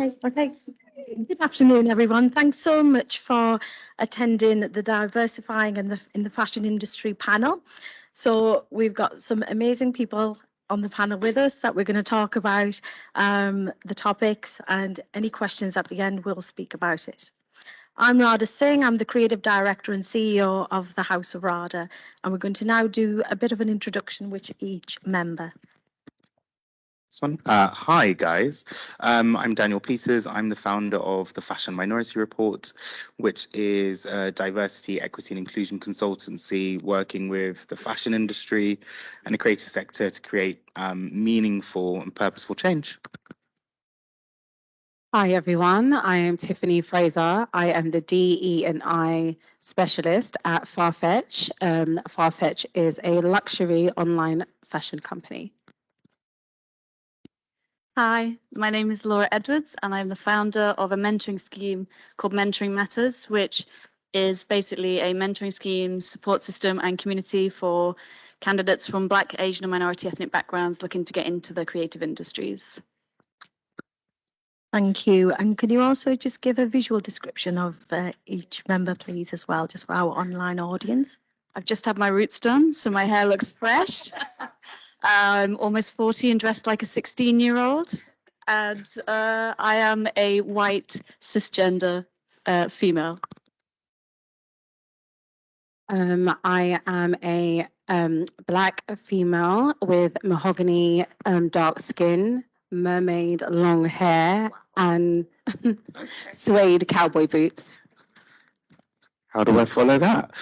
Okay. Good afternoon, everyone. Thanks so much for attending the Diversifying in the fashion industry panel. So we've got some amazing people on the panel with us that we're going to talk about the topics, and any questions at the end, we'll speak about it. I'm Radha Singh. I'm the Creative Director and CEO of the House of Radha, and we're going to now do a bit of an introduction with each member. Hi guys, I'm Daniel Peters. I'm the founder of the Fashion Minority Report, which is a diversity, equity and inclusion consultancy working with the fashion industry and the creative sector to create meaningful and purposeful change. Hi everyone, I am Tiffany Fraser. I am the DE&I specialist at Farfetch. Farfetch is a luxury online fashion company. Hi, my name is Laura Edwards and I'm the founder of a mentoring scheme called Mentoring Matters, which is basically a mentoring scheme, support system and community for candidates from Black, Asian and minority ethnic backgrounds looking to get into the creative industries. Thank you. And can you also just give a visual description of each member, please, as well, just for our online audience? I've just had my roots done, so my hair looks fresh. I'm almost 40 and dressed like a 16-year-old, and I am a white cisgender female. I am a Black female with mahogany dark skin, mermaid long hair, and suede cowboy boots. How do I follow that?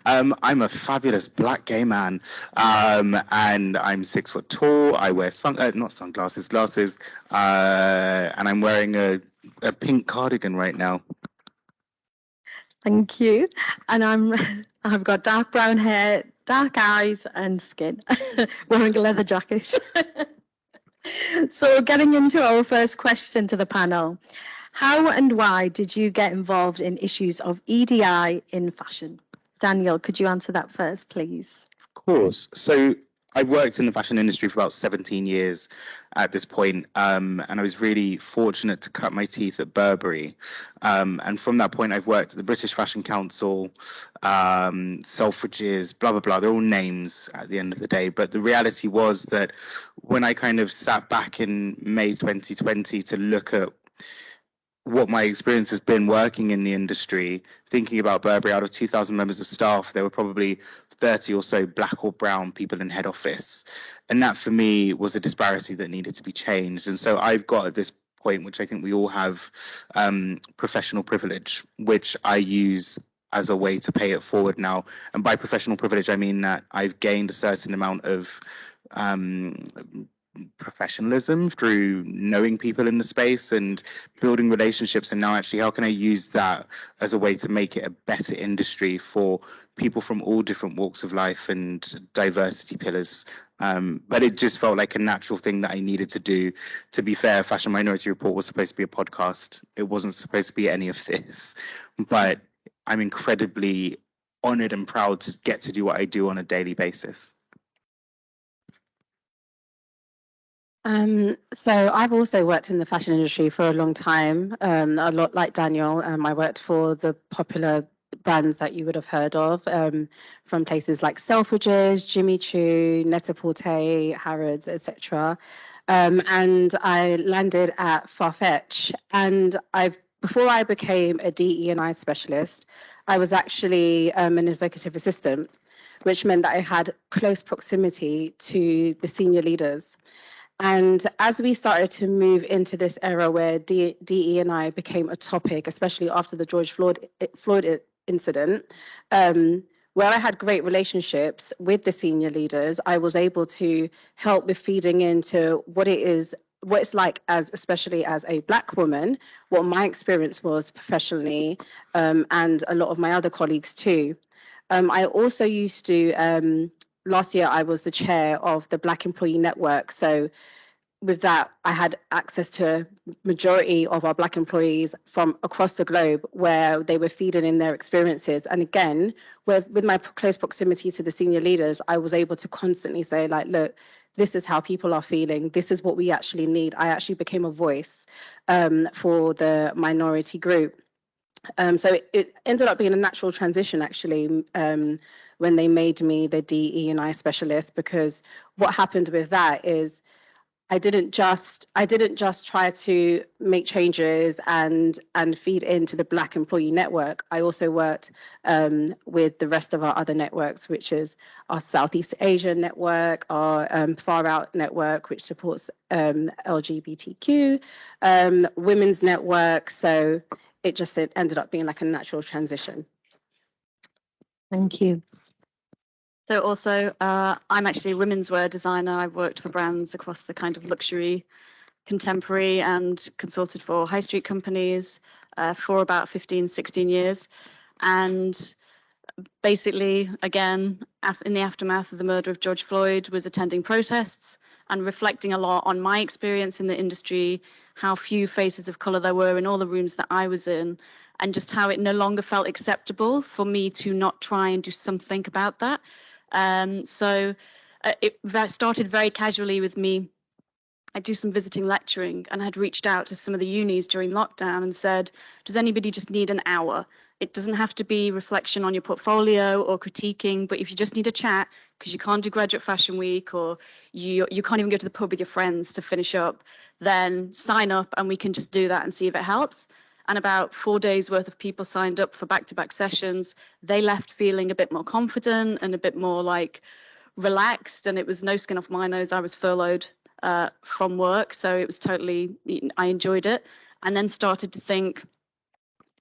I'm a fabulous Black gay man, and I'm 6 foot tall. I wear glasses, and I'm wearing a pink cardigan right now. Thank you. And I've got dark brown hair, dark eyes, and skin. Wearing a leather jacket. So, getting into our first question to the panel. How and why did you get involved in issues of EDI in fashion? Daniel, could you answer that first, please? Of course. So I've worked in the fashion industry for about 17 years at this point, and I was really fortunate to cut my teeth at Burberry. And from that point, I've worked at the British Fashion Council, Selfridges, blah, blah, blah. They're all names at the end of the day. But the reality was that when I kind of sat back in May 2020 to look at what my experience has been working in the industry, thinking about Burberry, out of 2,000 members of staff, there were probably 30 or so Black or brown people in head office. And that for me was a disparity that needed to be changed. And so I've got at this point, which I think we all have, professional privilege, which I use as a way to pay it forward now. And by professional privilege, I mean that I've gained a certain amount of professionalism through knowing people in the space and building relationships, and now actually how can I use that as a way to make it a better industry for people from all different walks of life and diversity pillars. But it just felt like a natural thing that I needed to do. To be fair, Fashion Minority Report was supposed to be a podcast. It wasn't supposed to be any of this, but I'm incredibly honored and proud to get to do what I do on a daily basis. So I've also worked in the fashion industry for a long time, a lot like Daniel. I worked for the popular brands that you would have heard of, from places like Selfridges, Jimmy Choo, Net-a-Porter, Harrods, etc. And I landed at Farfetch, and before I became a DE&I specialist, I was actually an executive assistant, which meant that I had close proximity to the senior leaders. And as we started to move into this era where DE&I became a topic, especially after the George Floyd incident, where I had great relationships with the senior leaders, I was able to help with feeding into what it's like, especially as a Black woman, what my experience was professionally, and a lot of my other colleagues too. I also used to, last year I was the chair of the Black Employee Network. So with that, I had access to a majority of our Black employees from across the globe, where they were feeding in their experiences. And again, with my close proximity to the senior leaders, I was able to constantly say, like, look, this is how people are feeling. This is what we actually need. I actually became a voice for the minority group. So it ended up being a natural transition, actually, when they made me the DE&I specialist, because what happened with that is I didn't just try to make changes and feed into the Black employee network. I also worked with the rest of our other networks, which is our Southeast Asia network, our Far Out network, which supports LGBTQ, women's network. So it ended up being like a natural transition. Thank you. So also, I'm actually a women's wear designer. I've worked for brands across the kind of luxury, contemporary, and consulted for high street companies for about 15, 16 years. And basically, again, in the aftermath of the murder of George Floyd, was attending protests and reflecting a lot on my experience in the industry, how few faces of colour there were in all the rooms that I was in, and just how it no longer felt acceptable for me to not try and do something about that. So it started very casually with me. I do some visiting lecturing, and I had reached out to some of the unis during lockdown and said, does anybody just need an hour? It doesn't have to be reflection on your portfolio or critiquing, but if you just need a chat because you can't do graduate fashion week, or you can't even go to the pub with your friends to finish up, then sign up and we can just do that and see if it helps. And about 4 days worth of people signed up for back-to-back sessions. They left feeling a bit more confident and a bit more like relaxed, and it was no skin off my nose. I was furloughed from work, so it was totally, I enjoyed it. And then started to think,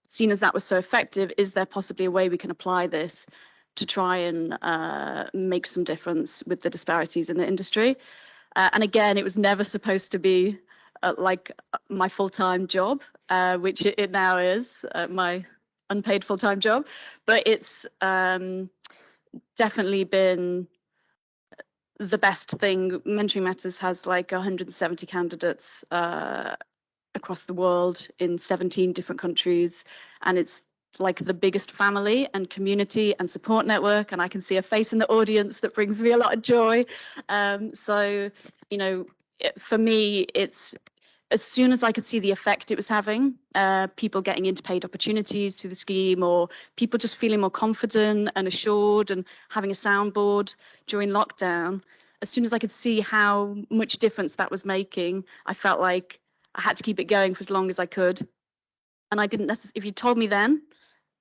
seeing as that was so effective, is there possibly a way we can apply this to try and make some difference with the disparities in the industry? And again, it was never supposed to be like my full-time job, which it now is, my unpaid full-time job, but it's definitely been the best thing. Mentoring Matters has like 170 candidates across the world in 17 different countries, and it's like the biggest family and community and support network, and I can see a face in the audience that brings me a lot of joy. So, you know, for me, it's as soon as I could see the effect it was having, people getting into paid opportunities through the scheme, or people just feeling more confident and assured and having a soundboard during lockdown, as soon as I could see how much difference that was making, I felt like I had to keep it going for as long as I could. And I didn't necessarily, if you told me then,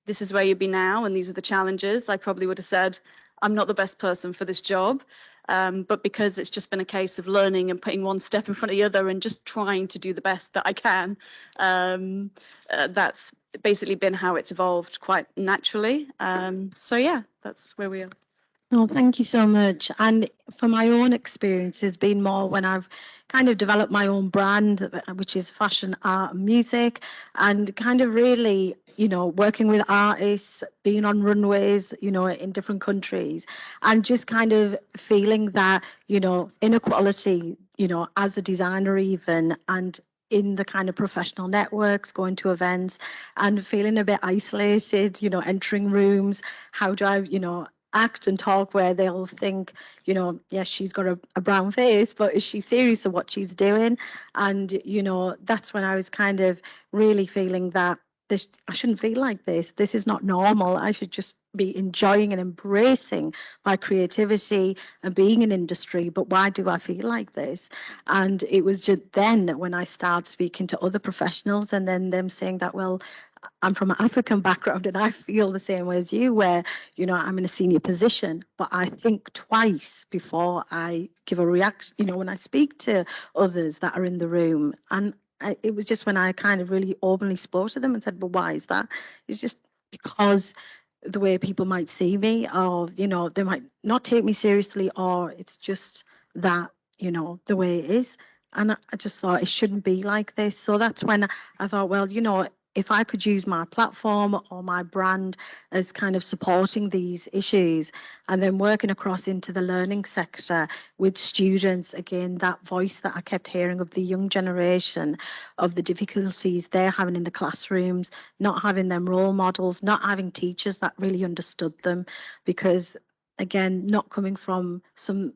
this is where you'd be now and these are the challenges, I probably would have said, I'm not the best person for this job. But because it's just been a case of learning and putting one step in front of the other and just trying to do the best that I can, that's basically been how it's evolved quite naturally. So yeah, that's where we are. Oh, thank you so much. And for my own experience, it's been more when I've kind of developed my own brand, which is fashion, art, and music, and kind of really, you know, working with artists, being on runways, you know, in different countries, and just kind of feeling that, you know, inequality, you know, as a designer even, and in the kind of professional networks, going to events and feeling a bit isolated, you know, entering rooms, how do I, you know, act and talk where they'll think, you know, yes, she's got a brown face, but is she serious of what she's doing? And, you know, that's when I was kind of really feeling that I shouldn't feel like this. This is not normal. I should just be enjoying and embracing my creativity and being in industry. But why do I feel like this? And it was just then when I started speaking to other professionals and then them saying that, well, I'm from an African background and I feel the same way as you, where, you know, I'm in a senior position, but I think twice before I give a reaction, you know, when I speak to others that are in the room. And it was just when I kind of really openly spoke to them and said, well, why is that? It's just because the way people might see me, or, you know, they might not take me seriously, or it's just that, you know, the way it is. And I just thought it shouldn't be like this. So that's when I thought, well, you know, if I could use my platform or my brand as kind of supporting these issues and then working across into the learning sector with students, again, that voice that I kept hearing of the young generation, of the difficulties they're having in the classrooms, not having them role models, not having teachers that really understood them, because again, not coming from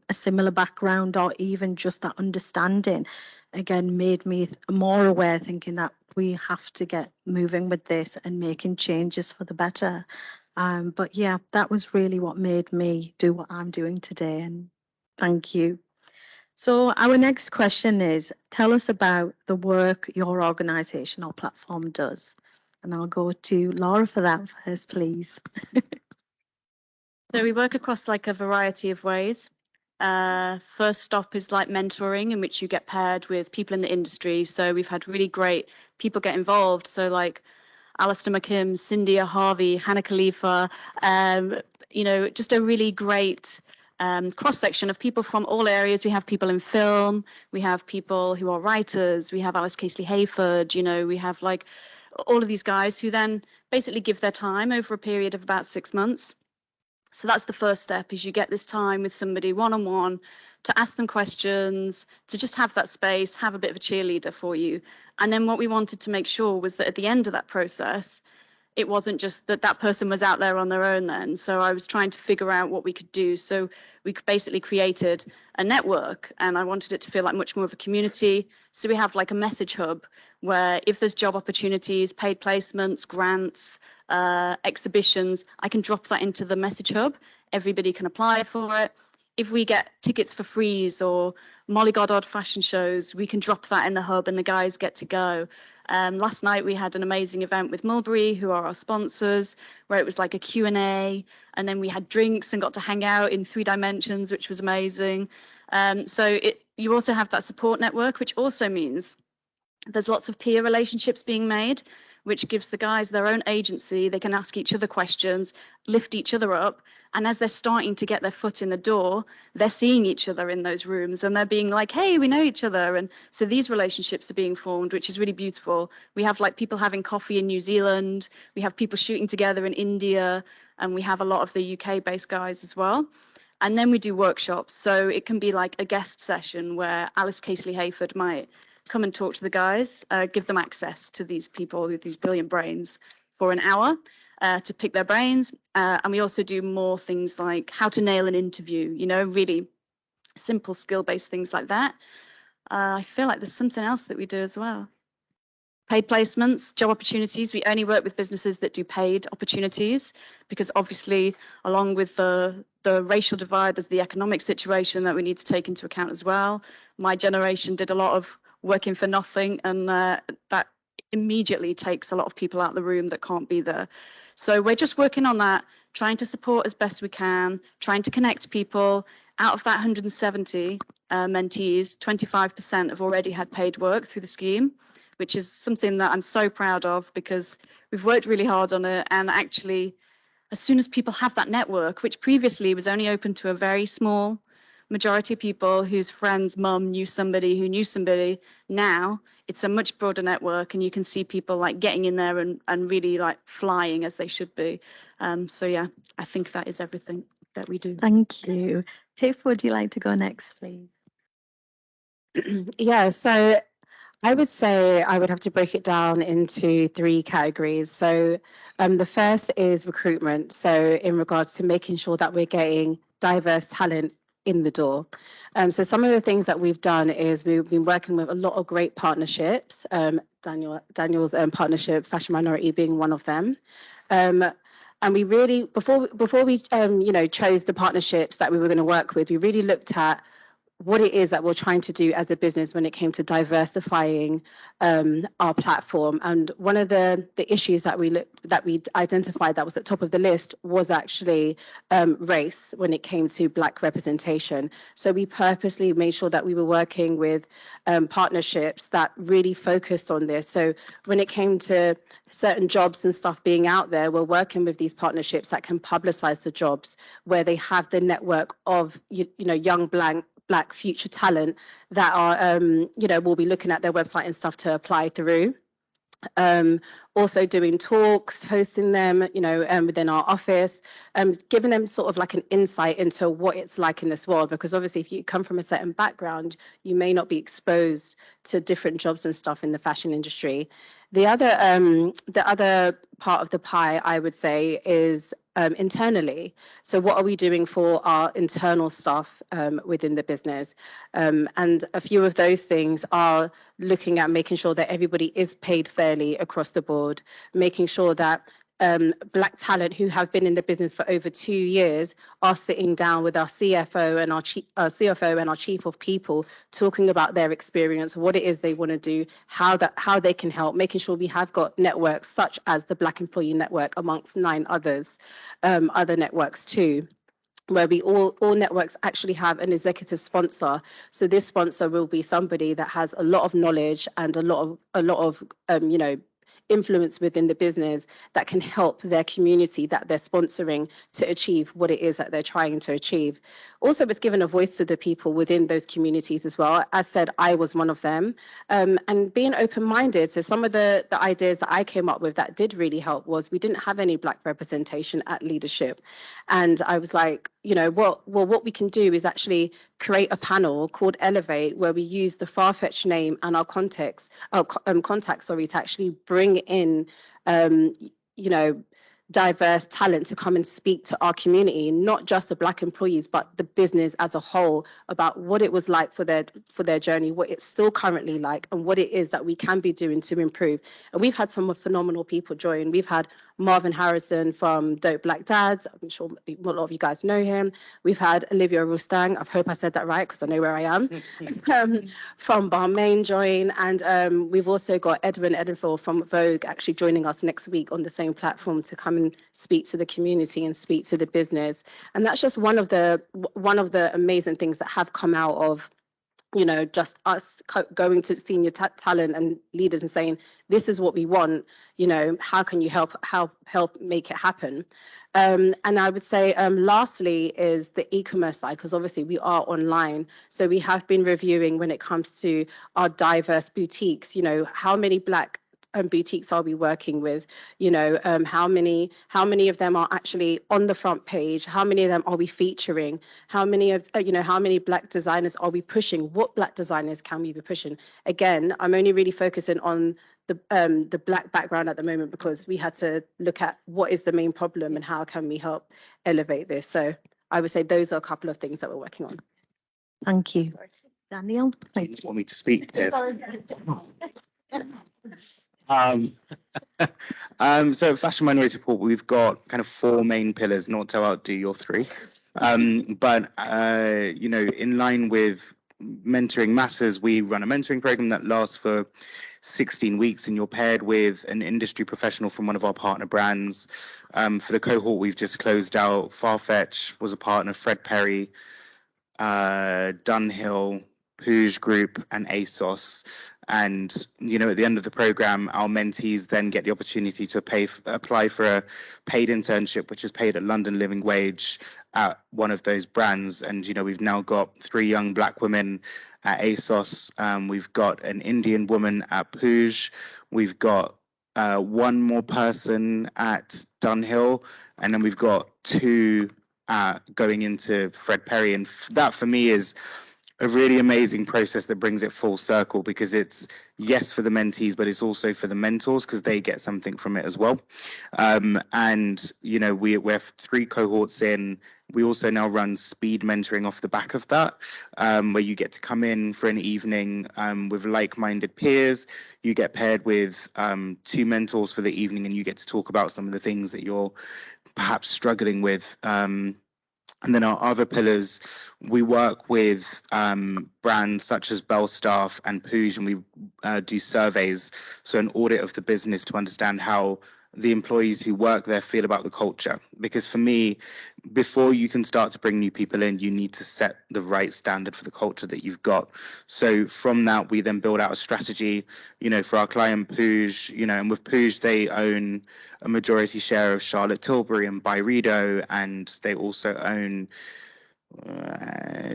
a similar background or even just that understanding, again, made me more aware, thinking that we have to get moving with this and making changes for the better. But yeah, that was really what made me do what I'm doing today. And thank you. So our next question is, tell us about the work your organisation or platform does. And I'll go to Laura for that first, please. So we work across like a variety of ways. First stop is like mentoring, in which you get paired with people in the industry. So we've had really great people get involved. So like Alistair McKim, Cindy Harvey, Hannah Khalifa, just a really great cross-section of people from all areas. We have people in film, we have people who are writers, we have Alice Casely Hayford, we have like all of these guys who then basically give their time over a period of about 6 months. So that's the first step, is you get this time with somebody one-on-one to ask them questions, to just have that space, have a bit of a cheerleader for you. And then what we wanted to make sure was that at the end of that process, it wasn't just that person was out there on their own then. So I was trying to figure out what we could do. So we basically created a network, and I wanted it to feel like much more of a community. So we have like a message hub where if there's job opportunities, paid placements, grants, exhibitions, I can drop that into the message hub. Everybody can apply for it. If we get tickets for Freeze or Molly Goddard fashion shows, we can drop that in the hub and the guys get to go. Last night we had an amazing event with Mulberry, who are our sponsors, where it was like a Q&A, and then we had drinks and got to hang out in 3 dimensions, which was amazing. You also have that support network, which also means there's lots of peer relationships being made, which gives the guys their own agency. They can ask each other questions, lift each other up. And as they're starting to get their foot in the door, they're seeing each other in those rooms and they're being like, hey, we know each other. And so these relationships are being formed, which is really beautiful. We have like people having coffee in New Zealand. We have people shooting together in India. And we have a lot of the UK based guys as well. And then we do workshops. So it can be like a guest session where Alice Casely Hayford might come and talk to the guys, give them access to these people with these brilliant brains for an hour to pick their brains. And we also do more things like how to nail an interview, really simple skill-based things like that. I feel like there's something else that we do as well. Paid placements, job opportunities. We only work with businesses that do paid opportunities because obviously along with the racial divide, there's the economic situation that we need to take into account as well. My generation did a lot of working for nothing, and that immediately takes a lot of people out of the room that can't be there. So we're just working on that, trying to support as best we can, trying to connect people. Out of that 170 mentees, 25% have already had paid work through the scheme, which is something that I'm so proud of because we've worked really hard on it. And actually, as soon as people have that network, which previously was only open to a very small majority of people whose friend's mum knew somebody who knew somebody, now it's a much broader network and you can see people like getting in there and really like flying as they should be. So yeah, I think that is everything that we do. Thank you. Tiff, would you like to go next, please? Yeah, so I would say I would have to break it down into 3 categories. So the first is recruitment. So in regards to making sure that we're getting diverse talent in the door. So some of the things that we've done is we've been working with a lot of great partnerships. Daniel's partnership, Fashion Minority, being one of them. And we really, before we chose the partnerships that we were going to work with, we really looked at what it is that we're trying to do as a business when it came to diversifying our platform. And one of the issues that we identified that was at top of the list was actually race when it came to Black representation. So we purposely made sure that we were working with partnerships that really focused on this. So when it came to certain jobs and stuff being out there, we're working with these partnerships that can publicize the jobs, where they have the network of young Black future talent that are, will be looking at their website and stuff to apply through. Also doing talks, hosting them, within our office, giving them sort of like an insight into what it's like in this world. Because obviously, if you come from a certain background, you may not be exposed to different jobs and stuff in the fashion industry. The other part of the pie, I would say, is internally. So what are we doing for our internal staff within the business? And a few of those things are looking at making sure that everybody is paid fairly across the board, making sure that Black talent who have been in the business for over 2 years are sitting down with our CFO and our chief of people, talking about their experience, what it is they want to do, how they can help, making sure we have got networks such as the Black Employee Network amongst 9 others, other networks too, where we all networks actually have an executive sponsor. So this sponsor will be somebody that has a lot of knowledge and a lot of influence within the business that can help their community that they're sponsoring to achieve what it is that they're trying to achieve. Also, it's given a voice to the people within those communities as well. As said, I was one of them, and being open-minded. So some of the ideas that I came up with that did really help was we didn't have any Black representation at leadership, and I was like, what we can do is actually create a panel called Elevate, where we use the Farfetch name and our contacts, to actually bring in, diverse talent to come and speak to our community, not just the Black employees, but the business as a whole, about what it was like for their journey, what it's still currently like, and what it is that we can be doing to improve. And we've had some phenomenal people join. We've had Marvin Harrison from Dope Black Dads. I'm sure a lot of you guys know him. We've had Olivia Rustang. I hope I said that right because I know where I am. From Balmain join. And we've also got Edwin Edenfield from Vogue actually joining us next week on the same platform to come and speak to the community and speak to the business. And that's just one of the amazing things that have come out of just us going to senior talent and leaders and saying, this is what we want, how can you help make it happen? And I would say lastly is the e-commerce side, because obviously we are online. So we have been reviewing when it comes to our diverse boutiques, how many Black boutiques are we working with? How many of them are actually on the front page? How many of them are we featuring? How many Black designers are we pushing? What Black designers can we be pushing? Again, I'm only really focusing on the Black background at the moment because we had to look at what is the main problem and how can we help elevate this. So I would say those are a couple of things that we're working on. Thank you. Daniel? You just want me to speak, Tiff? So Fashion Minority Report, we've got kind of 4 main pillars, not to outdo your 3. But in line with Mentoring Matters, we run a mentoring program that lasts for 16 weeks, and you're paired with an industry professional from one of our partner brands. For the cohort we've just closed out, Farfetch was a partner, Fred Perry, Dunhill, Pouge Group, and ASOS. And at the end of the program, our mentees then get the opportunity to apply for a paid internship, which is paid at London living wage at one of those brands. And we've now got 3 young Black women at ASOS. We've got an Indian woman at Pouge. We've got 1 more person at Dunhill, and then we've got 2 going into Fred Perry. And that for me is a really amazing process that brings it full circle, because it's yes for the mentees, but it's also for the mentors, because they get something from it as well. And we're 3 cohorts in. We also now run speed mentoring off the back of that, where you get to come in for an evening with like-minded peers. You get paired with 2 mentors for the evening, and you get to talk about some of the things that you're perhaps struggling with. And then our other pillars, we work with brands such as Belstaff and Pouge, and we do surveys, so an audit of the business to understand how the employees who work there feel about the culture. Because for me, before you can start to bring new people in, you need to set the right standard for the culture that you've got. So from that, we then build out a strategy, for our client Pouge, and with Pouge, they own a majority share of Charlotte Tilbury and Byredo, and they also own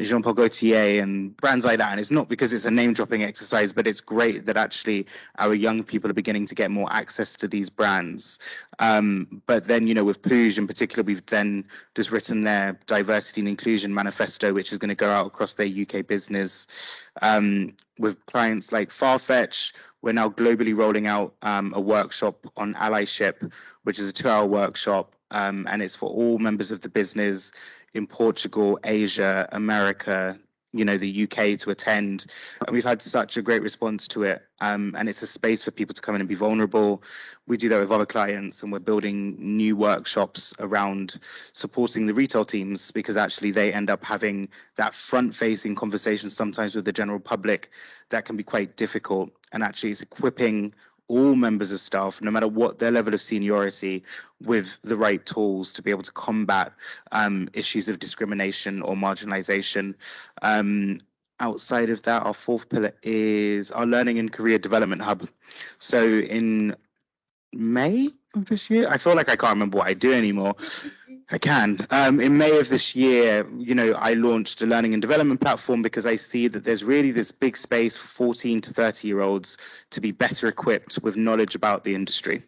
Jean Paul Gaultier and brands like that. And it's not because it's a name dropping exercise, but it's great that actually our young people are beginning to get more access to these brands. But then, with Pouge in particular, we've then just written their diversity and inclusion manifesto, which is going to go out across their UK business. With clients like Farfetch, we're now globally rolling out a workshop on allyship, which is a 2-hour workshop and it's for all members of the business in Portugal, Asia, America, the UK to attend. And we've had such a great response to it. And it's a space for people to come in and be vulnerable. We do that with other clients, and we're building new workshops around supporting the retail teams, because actually they end up having that front-facing conversation sometimes with the general public that can be quite difficult. And actually it's equipping all members of staff, no matter what their level of seniority, with the right tools to be able to combat issues of discrimination or marginalization. Outside of that, our fourth pillar is our Learning and Career Development Hub. So in May of this year, I feel like I can't remember what I do anymore. I can. In May of this year, I launched a learning and development platform because I see that there's really this big space for 14 to 30-year-olds to be better equipped with knowledge about the industry.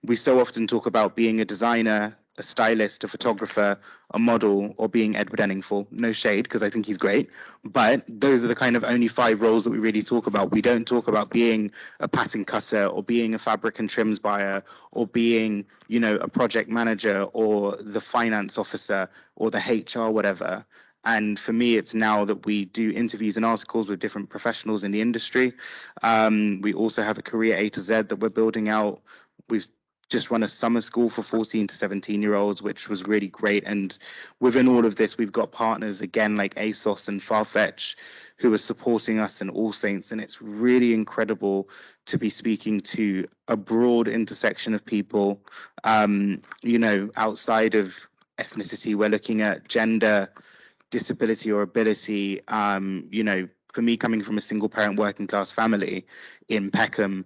We so often talk about being a designer, a stylist, a photographer, a model, or being Edward Enningful. No shade, because I think he's great. But those are the kind of only 5 roles that we really talk about. We don't talk about being a pattern cutter, or being a fabric and trims buyer, or being, a project manager, or the finance officer, or the HR, whatever. And for me, it's now that we do interviews and articles with different professionals in the industry. We also have a career A to Z that we're building out. We've just run a summer school for 14 to 17-year-olds, which was really great. And within all of this, we've got partners, again, like ASOS and Farfetch, who are supporting us in All Saints. And it's really incredible to be speaking to a broad intersection of people, outside of ethnicity. We're looking at gender, disability or ability. For me, coming from a single parent working class family in Peckham,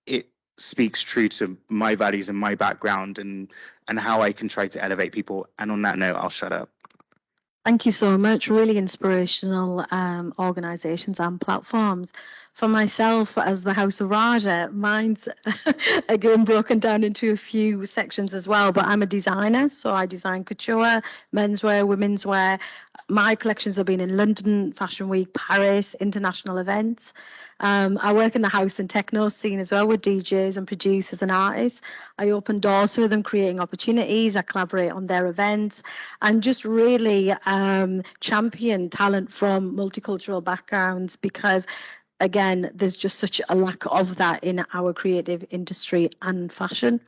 it speaks true to my values and my background, and how I can try to elevate people. And on that note, I'll shut up. Thank you so much. Really inspirational organisations and platforms. For myself, as the House of Radha, mine's again broken down into a few sections as well. But I'm a designer, so I design couture, menswear, women's wear. My collections have been in London Fashion Week, Paris, international events. I work in the house and techno scene as well with DJs and producers and artists. I open doors for them, creating opportunities. I collaborate on their events and just really champion talent from multicultural backgrounds, because again, there's just such a lack of that in our creative industry and fashion.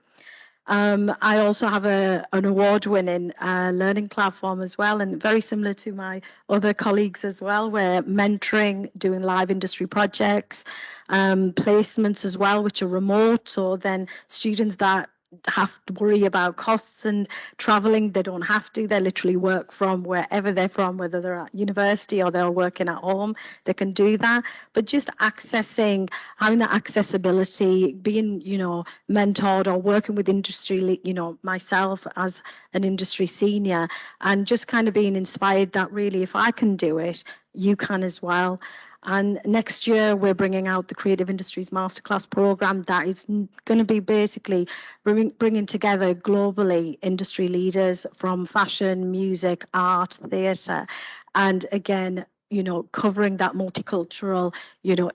I also have an award-winning learning platform as well, and very similar to my other colleagues as well. We're mentoring, doing live industry projects, placements as well, which are remote. So then students that have to worry about costs and traveling, they don't have to. They literally work from wherever they're from, whether they're at university or they're working at home, they can do that. But just accessing, having that accessibility, being, mentored or working with industry, myself as an industry senior, and just kind of being inspired that really, if I can do it, you can as well. And next year, we're bringing out the Creative Industries Masterclass program that is going to be basically bringing together globally industry leaders from fashion, music, art, theatre, and again, covering that multicultural,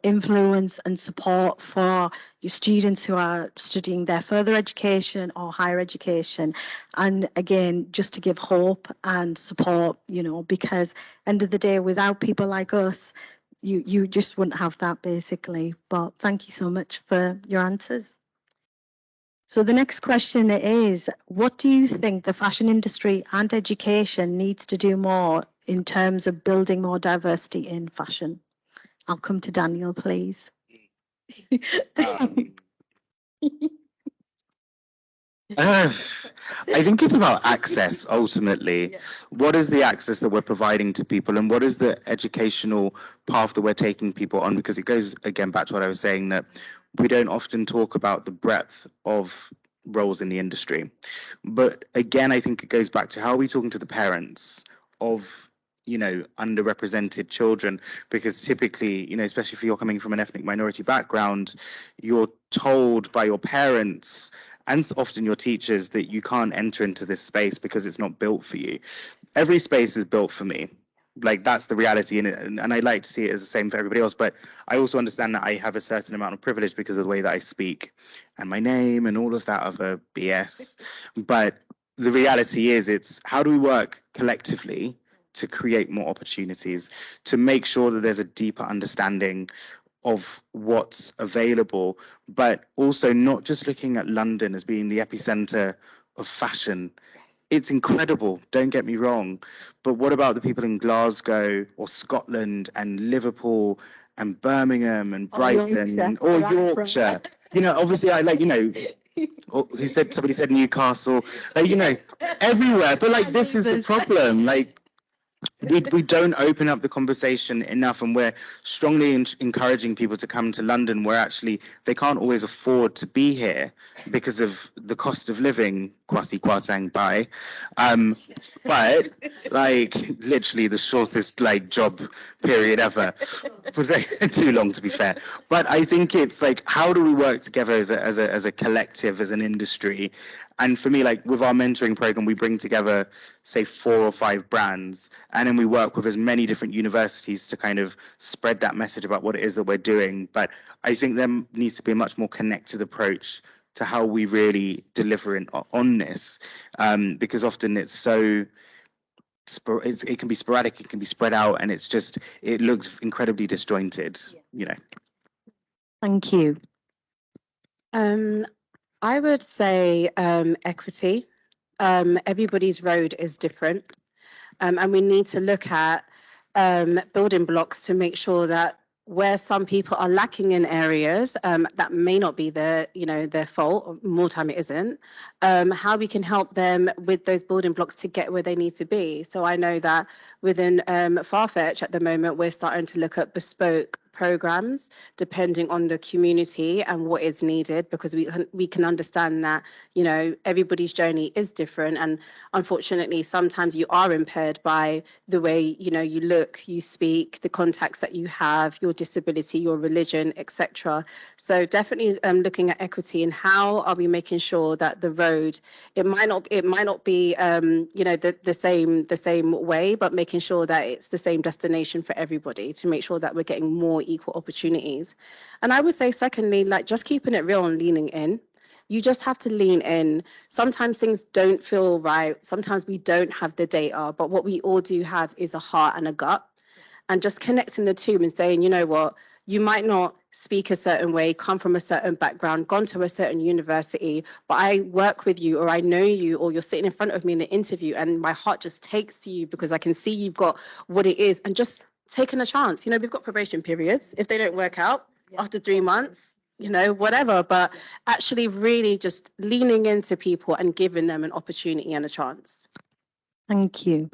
influence and support for your students who are studying their further education or higher education. And again, just to give hope and support, because end of the day, without people like us, you just wouldn't have that basically. But thank you so much for your answers. So the next question is, what do you think the fashion industry and education needs to do more in terms of building more diversity in fashion? I'll come to Daniel, please. I think it's about access ultimately. Yeah. What is the access that we're providing to people, and what is the educational path that we're taking people on? Because it goes again back to what I was saying, that we don't often talk about the breadth of roles in the industry. But again, I think it goes back to how are we talking to the parents of underrepresented children, because typically, especially if you're coming from an ethnic minority background, you're told by your parents and often your teachers that you can't enter into this space because it's not built for you. Every space is built for me. Like, that's the reality in it. And I like to see it as the same for everybody else. But I also understand that I have a certain amount of privilege because of the way that I speak and my name and all of that other BS. But the reality is, it's how do we work collectively to create more opportunities, to make sure that there's a deeper understanding of what's available, but also not just looking at London as being the epicenter of fashion. It's incredible, don't get me wrong, but what about the people in Glasgow or Scotland and Liverpool and Birmingham and Brighton or Yorkshire? You know, obviously I like, you know, somebody said Newcastle, like, you know, everywhere, but like this is the problem, like we don't open up the conversation enough, and we're strongly encouraging people to come to London where actually they can't always afford to be here because of the cost of living, kwasi kwatang bai, but like literally the shortest like job period ever, too long to be fair. But I think it's like, how do we work together as a collective, as an industry? And for me, like with our mentoring program, we bring together, say, 4 or 5 brands, and then we work with as many different universities to kind of spread that message about what it is that we're doing. But I think there needs to be a much more connected approach to how we really deliver on this, because often it's so, it can be sporadic, it can be spread out, and it's just, it looks incredibly disjointed, you know. Thank you. I would say equity. Everybody's road is different, and we need to look at building blocks to make sure that where some people are lacking in areas that may not be their fault, or more time it isn't, how we can help them with those building blocks to get where they need to be. So I know that within Farfetch at the moment, we're starting to look at bespoke programs depending on the community and what is needed, because we can understand that, you know, everybody's journey is different, and unfortunately sometimes you are impaired by the way, you know, you look, you speak, the contacts that you have, your disability, your religion, etc. So definitely looking at equity and how are we making sure that the road, it might not be you know, the same way, but making sure that it's the same destination for everybody, to make sure that we're getting more equal opportunities. And I would say secondly, like just keeping it real and leaning in. You just have to lean in. Sometimes things don't feel right. Sometimes we don't have the data, but what we all do have is a heart and a gut. And just connecting the two and saying, you know what, you might not speak a certain way, come from a certain background, gone to a certain university, but I work with you, or I know you, or you're sitting in front of me in the interview and my heart just takes to you because I can see you've got what it is, and just taking a chance. You know, we've got probation periods. If they don't work out after 3 months, you know, whatever, but actually really just leaning into people and giving them an opportunity and a chance. Thank you.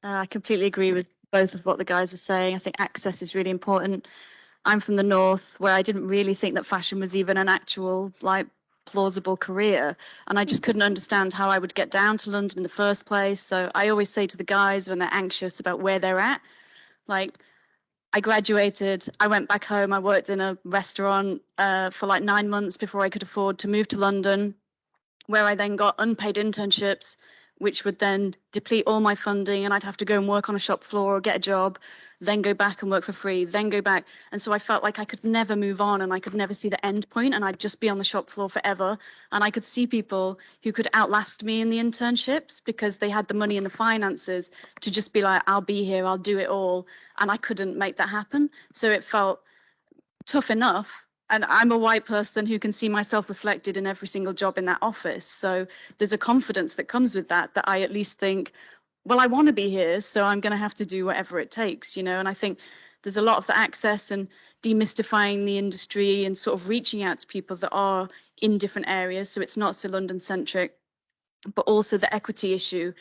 I completely agree with both of what the guys were saying. I think access is really important. I'm from the north, where I didn't really think that fashion was even an actual, like, plausible career, and I just couldn't understand how I would get down to London in the first place. So I always say to the guys when they're anxious about where they're at, like, I graduated, I went back home, I worked in a restaurant for like 9 months before I could afford to move to London, where I then got unpaid internships, which would then deplete all my funding, and I'd have to go and work on a shop floor or get a job, then go back and work for free, then go back. And so I felt like I could never move on, and I could never see the end point, and I'd just be on the shop floor forever. And I could see people who could outlast me in the internships because they had the money and the finances to just be like, I'll be here, I'll do it all. And I couldn't make that happen. So it felt tough enough. And I'm a white person who can see myself reflected in every single job in that office. So there's a confidence that comes with that I at least think, well, I want to be here, so I'm going to have to do whatever it takes, you know. And I think there's a lot of the access and demystifying the industry and sort of reaching out to people that are in different areas, so it's not so London-centric, but also the equity issue.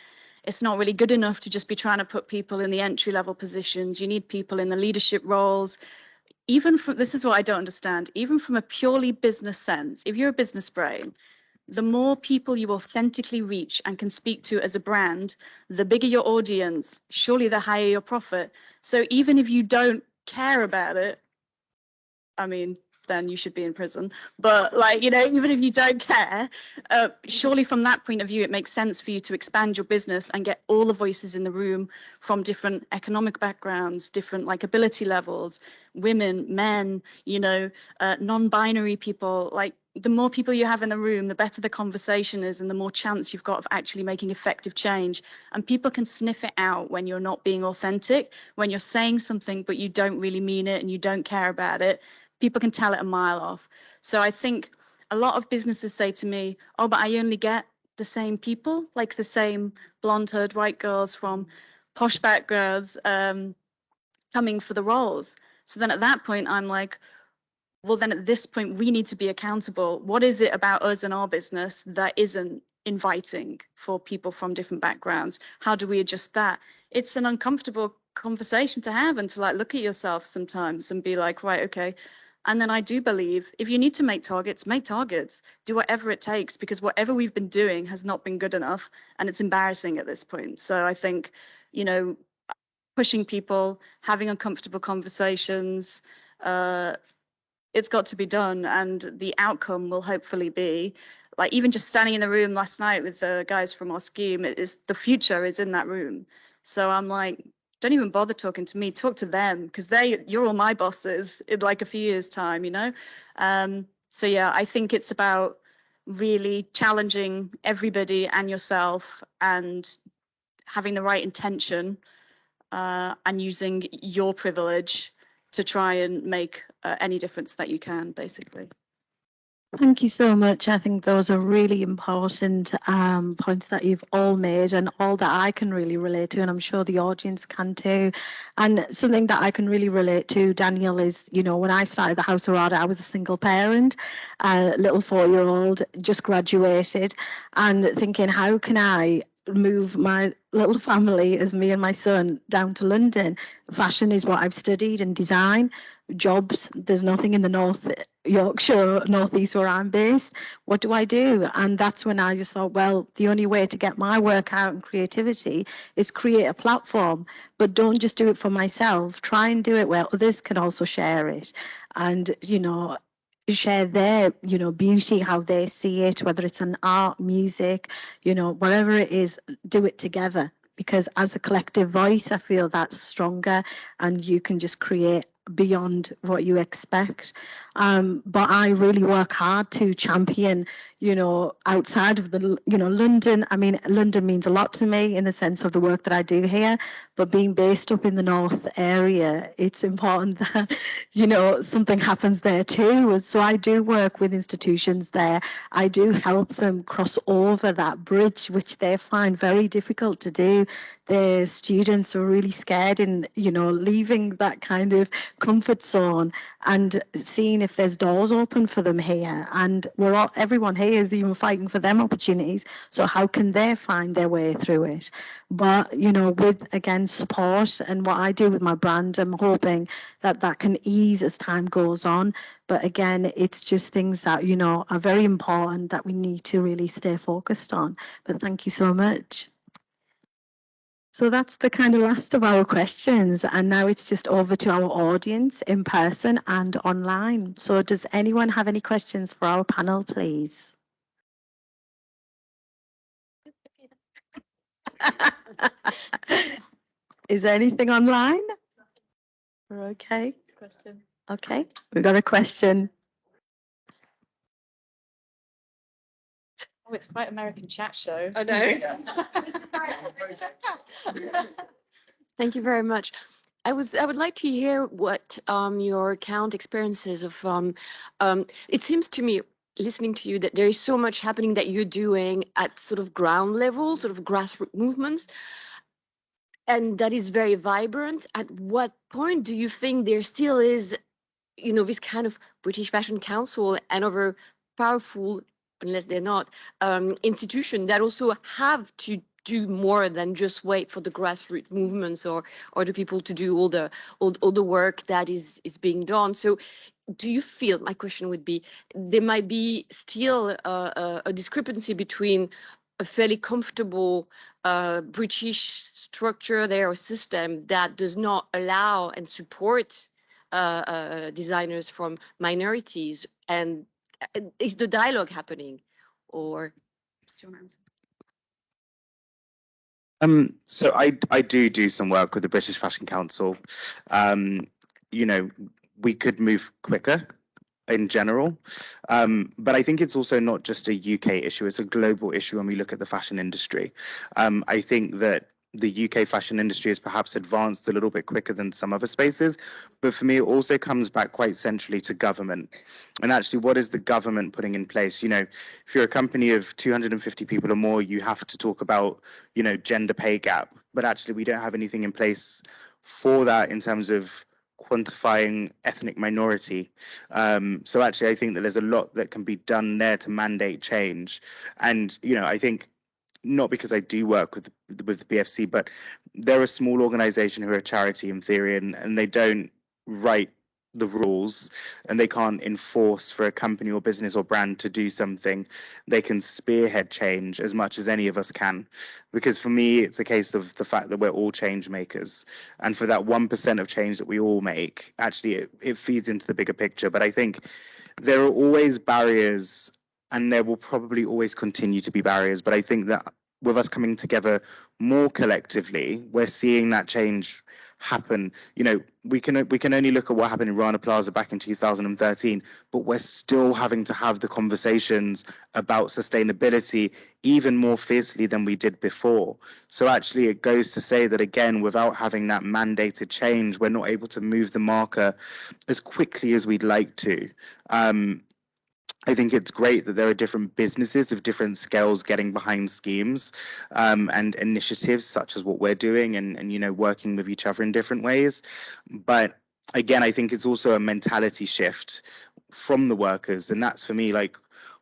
It's not really good enough to just be trying to put people in the entry-level positions. You need people in the leadership roles. Even from, this is what I don't understand, even from a purely business sense, if you're a business brain, the more people you authentically reach and can speak to as a brand, the bigger your audience, surely the higher your profit. So even if you don't care about it, I mean, then you should be in prison. But like, you know, even if you don't care, surely from that point of view, it makes sense for you to expand your business and get all the voices in the room from different economic backgrounds, different like ability levels, women, men, you know, non-binary people. Like, the more people you have in the room, the better the conversation is and the more chance you've got of actually making effective change. And people can sniff it out when you're not being authentic, when you're saying something but you don't really mean it and you don't care about it. People can tell it a mile off. So I think a lot of businesses say to me, oh, but I only get the same people, like the same blonde-haired white girls from posh backgrounds coming for the roles. So then at that point, I'm like, well, then at this point, we need to be accountable. What is it about us and our business that isn't inviting for people from different backgrounds? How do we adjust that? It's an uncomfortable conversation to have and to like look at yourself sometimes and be like, right, okay. And then I do believe if you need to make targets, do whatever it takes, because whatever we've been doing has not been good enough and it's embarrassing at this point. So I think, you know, pushing people, having uncomfortable conversations, it's got to be done, and the outcome will hopefully be like, even just standing in the room last night with the guys from our scheme, it is the future is in that room. So I'm like, don't even bother talking to me, talk to them, because you're all my bosses in like a few years time, you know. So yeah, I think it's about really challenging everybody and yourself and having the right intention and using your privilege to try and make any difference that you can, basically. Thank you so much. I think those are really important points that you've all made, and all that I can really relate to, and I'm sure the audience can too. And something that I can really relate to, Daniel, is, you know, when I started the House of Radha, I was a single parent, little 4-year-old, just graduated, and thinking, how can I move my little family as me and my son down to London? Fashion is what I've studied, and design. Jobs, there's nothing in the North Yorkshire, Northeast where I'm based. What do I do? And that's when I just thought, well, the only way to get my work out and creativity is create a platform, but don't just do it for myself. Try and do it where others can also share it, and, you know, share their, you know, beauty, how they see it, whether it's an art, music, you know, whatever it is, do it together, because as a collective voice, I feel that's stronger and you can just create beyond what you expect. But I really work hard to champion, you know, outside of the, you know, London. I mean, London means a lot to me in the sense of the work that I do here, but being based up in the North area, it's important that, you know, something happens there too. So I do work with institutions there. I do help them cross over that bridge, which they find very difficult to do. Their students are really scared in, you know, leaving that kind of comfort zone and seeing if there's doors open for them here. And everyone here is even fighting for them opportunities. So how can they find their way through it? But, you know, with, again, support and what I do with my brand, I'm hoping that that can ease as time goes on. But again, it's just things that, you know, are very important that we need to really stay focused on. But thank you so much. So that's the kind of last of our questions, and now it's just over to our audience in person and online. So does anyone have any questions for our panel, please? Is there anything online? We're okay. Okay, we've got a question. Oh, it's quite American chat show. I know. Thank you very much. I would like to hear what your account experiences of it seems to me, listening to you, that there is so much happening that you're doing at sort of ground level, sort of grassroots movements, and that is very vibrant. At what point do you think there still is, you know, this kind of British Fashion Council and other powerful, unless they're not, institution that also have to do more than just wait for the grassroots movements or the people to do all the work that is being done? So do you feel, my question would be, there might be still a discrepancy between a fairly comfortable British structure there or system that does not allow and support designers from minorities? And is the dialogue happening? Or do you want to answer? So I do some work with the British Fashion Council. You know, we could move quicker in general, but I think it's also not just a UK issue, it's a global issue when we look at the fashion industry. I think that the UK fashion industry is perhaps advanced a little bit quicker than some other spaces, but for me it also comes back quite centrally to government. And actually, what is the government putting in place? You know, if you're a company of 250 people or more, you have to talk about, you know, gender pay gap, but actually we don't have anything in place for that in terms of quantifying ethnic minority. So actually, I think that there's a lot that can be done there to mandate change. And, you know, I think not because I do work with the BFC, but they're a small organization who are a charity in theory, and they don't write the rules and they can't enforce for a company or business or brand to do something. They can spearhead change as much as any of us can, because for me it's a case of the fact that we're all change makers, and for that 1% of change that we all make, actually it feeds into the bigger picture. But I think there are always barriers, and there will probably always continue to be barriers, but I think that with us coming together more collectively, we're seeing that change happen. You know, we can only look at what happened in Rana Plaza back in 2013, but we're still having to have the conversations about sustainability even more fiercely than we did before. So actually it goes to say that, again, without having that mandated change, we're not able to move the marker as quickly as we'd like to. I think it's great that there are different businesses of different scales getting behind schemes and initiatives such as what we're doing, and you know, working with each other in different ways. But again, I think it's also a mentality shift from the workers, and that's for me like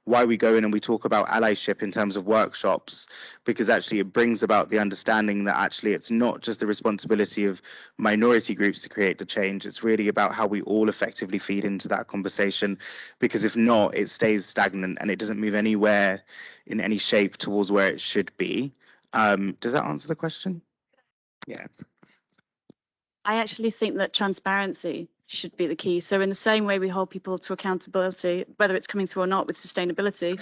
why we go in and we talk about allyship in terms of workshops, because actually it brings about the understanding that actually it's not just the responsibility of minority groups to create the change. It's really about how we all effectively feed into that conversation, because if not, it stays stagnant and it doesn't move anywhere in any shape towards where it should be. Does that answer the question? Yeah. I actually think that transparency should be the key. So in the same way we hold people to accountability, whether it's coming through or not with sustainability,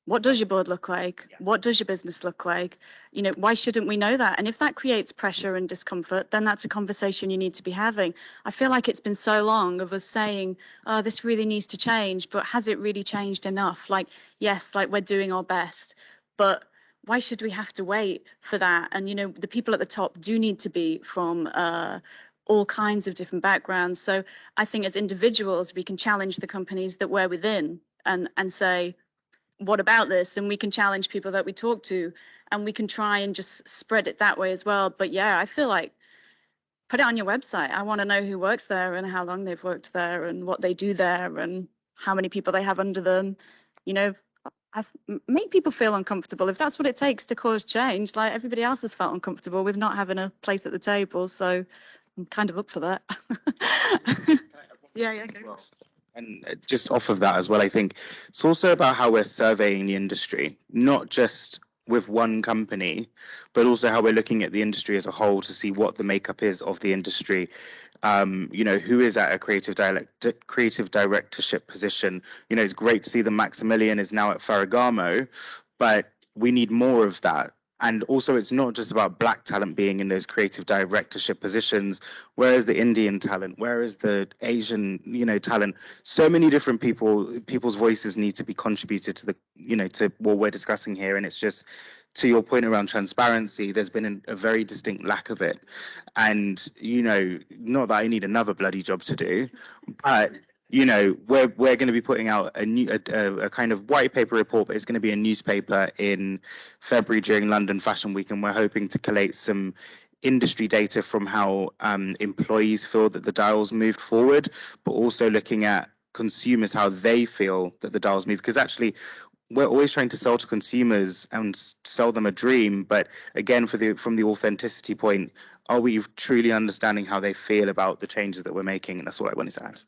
what does your board look like? What does your business look like? You know, why shouldn't we know that? And if that creates pressure and discomfort, then that's a conversation you need to be having. I feel like it's been so long of us saying, oh, this really needs to change, but has it really changed enough? Like, yes, like we're doing our best, but why should we have to wait for that? And, you know, the people at the top do need to be from all kinds of different backgrounds. So I think as individuals, we can challenge the companies that we're within and say, what about this? And we can challenge people that we talk to, and we can try and just spread it that way as well. But yeah, I feel like put it on your website. I want to know who works there and how long they've worked there and what they do there and how many people they have under them. You know, make people feel uncomfortable if that's what it takes to cause change. Like everybody else has felt uncomfortable with not having a place at the table, so I'm kind of up for that. Yeah, go. And just off of that as well, I think it's also about how we're surveying the industry, not just with one company, but also how we're looking at the industry as a whole to see what the makeup is of the industry. You know, who is at a creative directorship position. You know, it's great to see that Maximilian is now at Ferragamo, but we need more of that. And also, it's not just about Black talent being in those creative directorship positions. Where is the Indian talent? Where is the Asian, you know, talent? So many different people's voices need to be contributed to the, you know, to what we're discussing here. And it's just, to your point around transparency, there's been a very distinct lack of it. And, you know, not that I need another bloody job to do, but you know, we're going to be putting out a kind of white paper report, but it's going to be a newspaper in February during London Fashion Week, and we're hoping to collate some industry data from how employees feel that the dial's moved forward, but also looking at consumers, how they feel that the dial's moved. Because actually, we're always trying to sell to consumers and sell them a dream, but again, from the authenticity point, are we truly understanding how they feel about the changes that we're making? And that's what I wanted to add.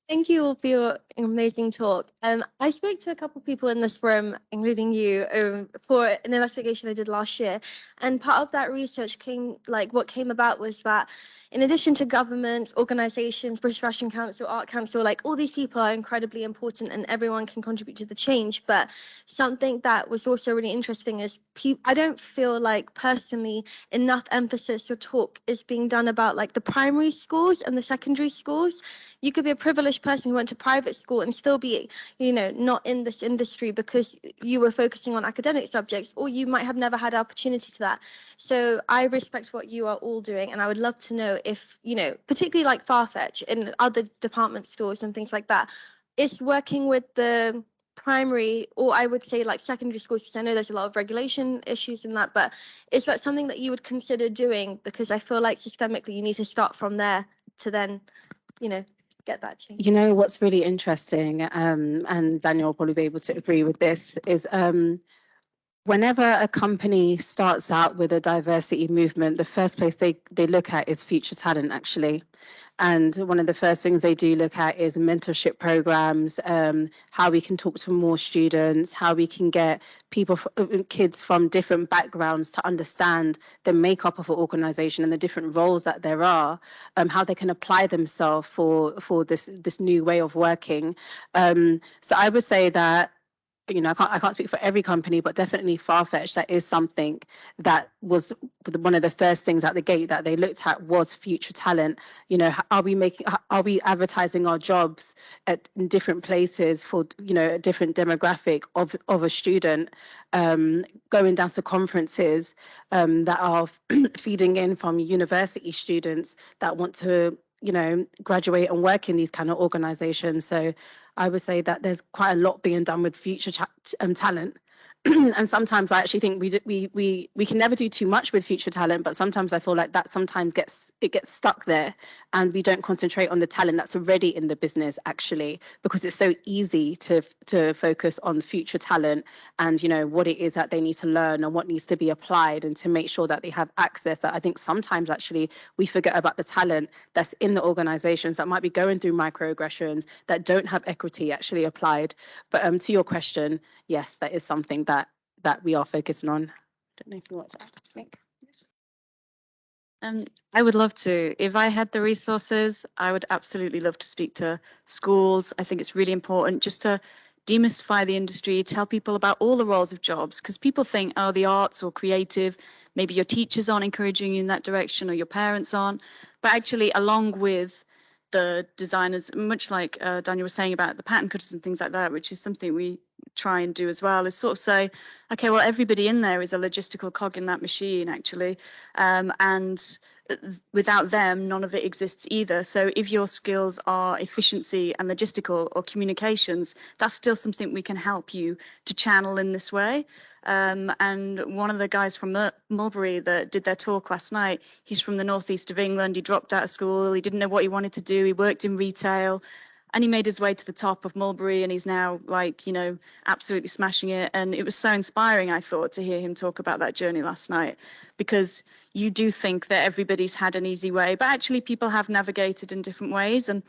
Thank you all for your amazing talk. I spoke to a couple of people in this room, including you, for an investigation I did last year. And part of that research what came about was that in addition to governments, organizations, British Fashion Council, Art Council, like all these people are incredibly important and everyone can contribute to the change. But something that was also really interesting is I don't feel like personally enough emphasis or talk is being done about like the primary schools and the secondary schools. You could be a privileged person who went to private school and still be, not in this industry because you were focusing on academic subjects, or you might have never had opportunity to that. So I respect what you are all doing, and I would love to know if, particularly like Farfetch and other department stores and things like that, is working with the primary, or I would say like secondary schools, because I know there's a lot of regulation issues in that, but is that something that you would consider doing? Because I feel like systemically you need to start from there to then, get that change. You know what's really interesting, and Daniel will probably be able to agree with this, is whenever a company starts out with a diversity movement, the first place they look at is future talent, actually. And one of the first things they do look at is mentorship programs, how we can talk to more students, how we can get kids from different backgrounds to understand the makeup of an organization and the different roles that there are, how they can apply themselves for this new way of working. So I would say that, I can't speak for every company, but definitely Farfetch, that is something that was one of the first things at the gate that they looked at was future talent. Are we advertising our jobs in different places for, a different demographic of a student, going down to conferences that are feeding in from university students that want to, graduate and work in these kind of organizations. So I would say that there's quite a lot being done with future talent. And sometimes I actually think we can never do too much with future talent, but sometimes I feel like that sometimes gets stuck there, and we don't concentrate on the talent that's already in the business, actually, because it's so easy to focus on future talent and what it is that they need to learn and what needs to be applied, and to make sure that they have access. That I think sometimes actually we forget about the talent that's in the organizations that might be going through microaggressions, that don't have equity actually applied. But to your question, yes, that is something that we are focusing on. I don't know if you want to add anything. I would love to. If I had the resources, I would absolutely love to speak to schools. I think it's really important just to demystify the industry, tell people about all the roles of jobs, because people think, oh, the arts or creative, maybe your teachers aren't encouraging you in that direction or your parents aren't. But actually, along with the designers, much like Daniel was saying about the pattern cutters and things like that, which is something we try and do as well, is sort of say, okay, well, everybody in there is a logistical cog in that machine, actually, and without them, none of it exists either. So if your skills are efficiency and logistical or communications, that's still something we can help you to channel in this way. And one of the guys from Mulberry that did their talk last night, he's from the northeast of England. He dropped out of school. He didn't know what he wanted to do. He worked in retail, and he made his way to the top of Mulberry, and he's now absolutely smashing it. And it was so inspiring, I thought, to hear him talk about that journey last night, because you do think that everybody's had an easy way, but actually people have navigated in different ways. And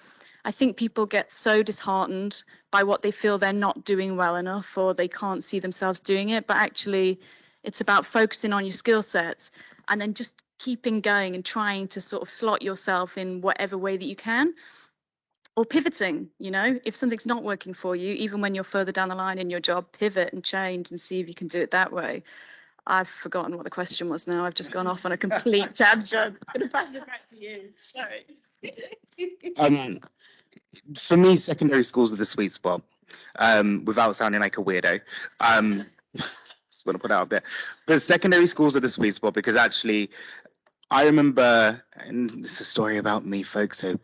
I think people get so disheartened by what they feel they're not doing well enough, or they can't see themselves doing it. But actually, it's about focusing on your skill sets and then just keeping going and trying to sort of slot yourself in whatever way that you can, or pivoting. If something's not working for you, even when you're further down the line in your job, pivot and change and see if you can do it that way. I've forgotten what the question was now. I've just gone off on a complete tangent. I'm going to pass it back to you. Sorry. For me, secondary schools are the sweet spot, without sounding like a weirdo. Just want to put it out there. But secondary schools are the sweet spot because actually, I remember, and this is a story about me, folks, so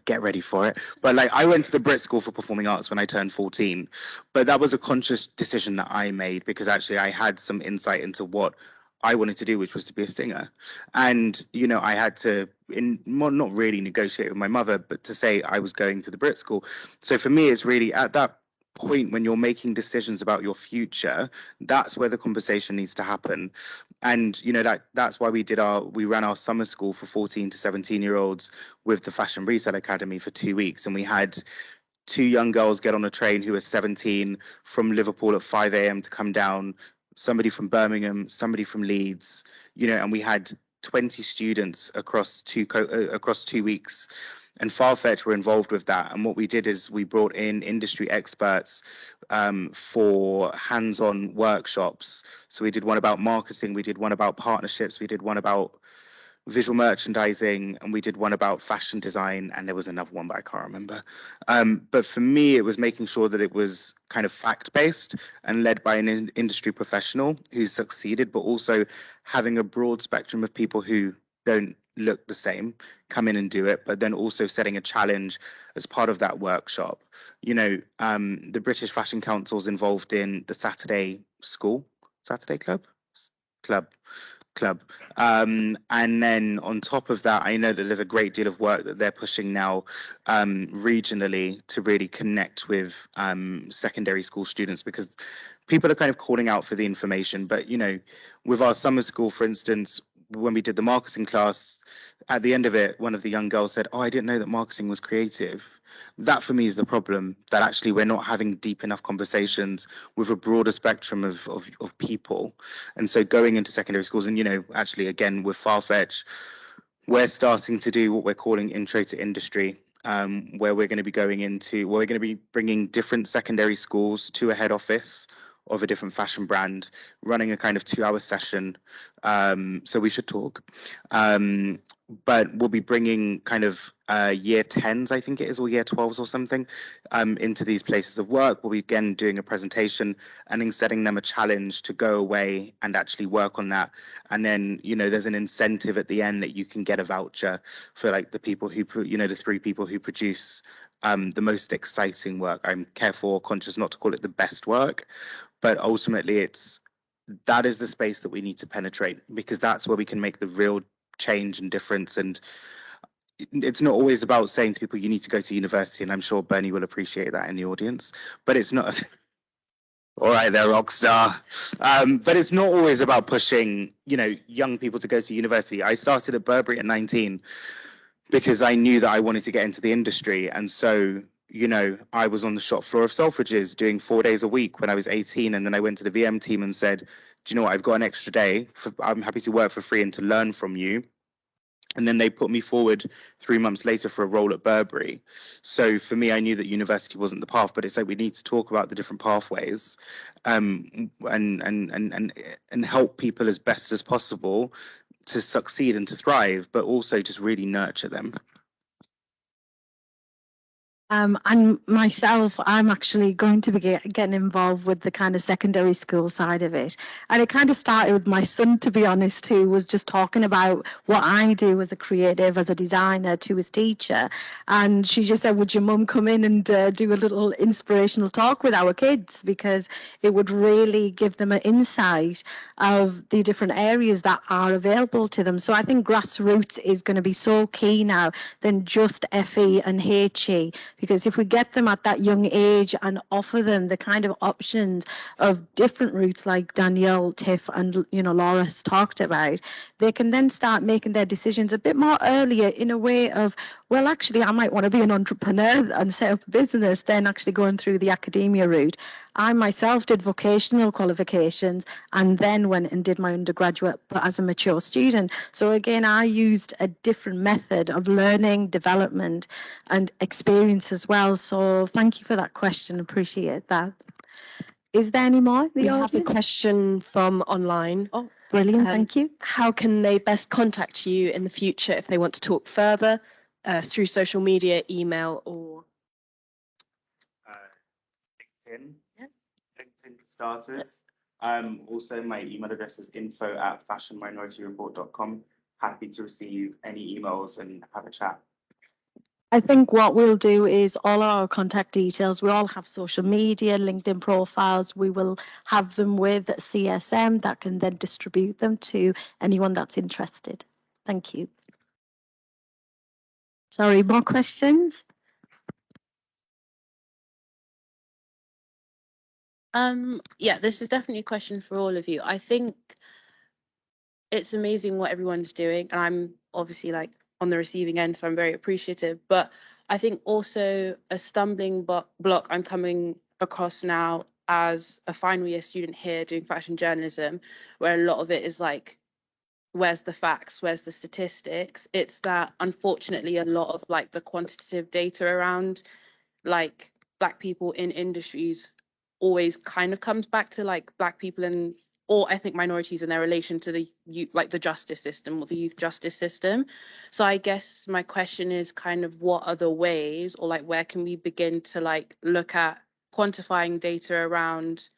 get ready for it. But I went to the Brit School for Performing Arts when I turned 14, but that was a conscious decision that I made because actually I had some insight into what I wanted to do, which was to be a singer. And, I had to, not really negotiate with my mother, but to say I was going to the Brit School. So for me, it's really at that point when you're making decisions about your future, that's where the conversation needs to happen. And that's why we ran our summer school for 14 to 17-year-olds with the Fashion Resale Academy for 2 weeks, and we had 2 young girls get on a train who were 17 from Liverpool at 5 a.m. to come down, somebody from Birmingham, somebody from Leeds, and we had 20 students across 2 weeks. And Farfetch were involved with that. And what we did is we brought in industry experts for hands-on workshops. So we did one about marketing, we did one about partnerships, we did one about visual merchandising, and we did one about fashion design, and there was another one, but I can't remember. But for me, it was making sure that it was kind of fact-based and led by an industry professional who's succeeded, but also having a broad spectrum of people who don't look the same come in and do it, but then also setting a challenge as part of that workshop. The British Fashion Council's involved in the Saturday Club. And then on top of that, I know that there's a great deal of work that they're pushing now regionally to really connect with secondary school students, because people are kind of calling out for the information. But, with our summer school, for instance, when we did the marketing class, at the end of it, one of the young girls said, "Oh, I didn't know that marketing was creative." That for me is the problem, that actually we're not having deep enough conversations with a broader spectrum of people. And so going into secondary schools, and actually again with Farfetch, we're starting to do what we're calling intro to industry, where we're going to be bringing different secondary schools to a head office of a different fashion brand, running a kind of 2-hour session. So we should talk. But we'll be bringing kind of year 10s, I think it is, or year 12s or something, into these places of work. We'll be again doing a presentation and then setting them a challenge to go away and actually work on that. And then, there's an incentive at the end that you can get a voucher for like the people who, the 3 people who produce the most exciting work. I'm conscious not to call it the best work, but ultimately that is the space that we need to penetrate, because that's where we can make the real change and difference. And it's not always about saying to people you need to go to university, and I'm sure Bernie will appreciate that in the audience, but it's not all right there, rock star. But it's not always about pushing young people to go to university. I started at Burberry at 19 because I knew that I wanted to get into the industry, and so I was on the shop floor of Selfridges doing 4 days a week when I was 18, and then I went to the VM team and said, "Do you know what? I've got an extra day. I'm happy to work for free and to learn from you." And then they put me forward 3 months later for a role at Burberry. So for me, I knew that university wasn't the path, but it's like we need to talk about the different pathways, and help people as best as possible to succeed and to thrive, but also just really nurture them. And myself, I'm actually going to be getting involved with the kind of secondary school side of it. And it kind of started with my son, to be honest, who was just talking about what I do as a creative, as a designer, to his teacher. And she just said, "Would your mum come in and do a little inspirational talk with our kids?" Because it would really give them an insight of the different areas that are available to them. So I think grassroots is going to be so key now than just FE and HE. Because if we get them at that young age and offer them the kind of options of different routes like Danielle, Tiff and Laura's talked about, they can then start making their decisions a bit more earlier in a way of, well, actually, I might want to be an entrepreneur and set up a business, then actually going through the academia route. I myself did vocational qualifications and then went and did my undergraduate, but as a mature student. So again, I used a different method of learning, development and experience as well. So thank you for that question. Appreciate that. Is there any more? We have a question from online. Oh, brilliant. Thank you. How can they best contact you in the future if they want to talk further, through social media, email, or LinkedIn? Yeah. LinkedIn for starters. Also, my email address is info@fashionminorityReport.com. Happy to receive any emails and have a chat. I think what we'll do is all our contact details, we all have social media, LinkedIn profiles, we will have them with CSM that can then distribute them to anyone that's interested. Thank you. Sorry, more questions? Yeah, this is definitely a question for all of you. I think it's amazing what everyone's doing, and I'm obviously like on the receiving end, so I'm very appreciative. But I think also a stumbling block I'm coming across now as a final year student here doing fashion journalism, where a lot of it is like, where's the facts, where's the statistics? It's that unfortunately a lot of like the quantitative data around like Black people in industries always kind of comes back to like Black people and or ethnic minorities in their relation to the like the justice system or the youth justice system. So I guess my question is kind of what other ways or like where can we begin to like look at quantifying data around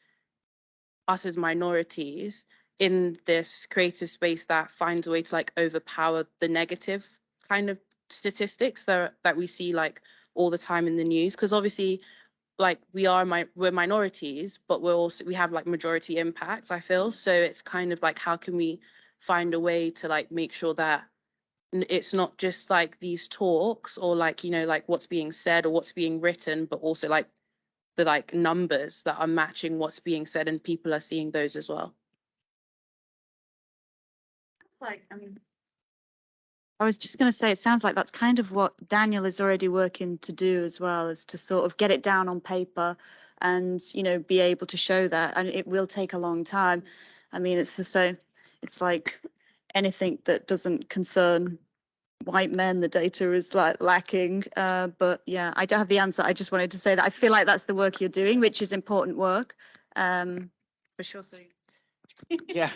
us as minorities in this creative space that finds a way to like overpower the negative kind of statistics that we see like all the time in the news, because obviously like we're minorities, but we have like majority impact, I feel. So it's kind of like how can we find a way to like make sure that it's not just like these talks or like, you know, like what's being said or what's being written, but also like the like numbers that are matching what's being said and people are seeing those as well. It's like, I mean, I was just going to say, it sounds like that's kind of what Daniel is already working to do as well, is to sort of get it down on paper and, you know, be able to show that. And it will take a long time. I mean, it's the same. It's like anything that doesn't concern white men, the data is like lacking. But yeah, I don't have the answer. I just wanted to say that I feel like that's the work you're doing, which is important work, for sure. So Yeah.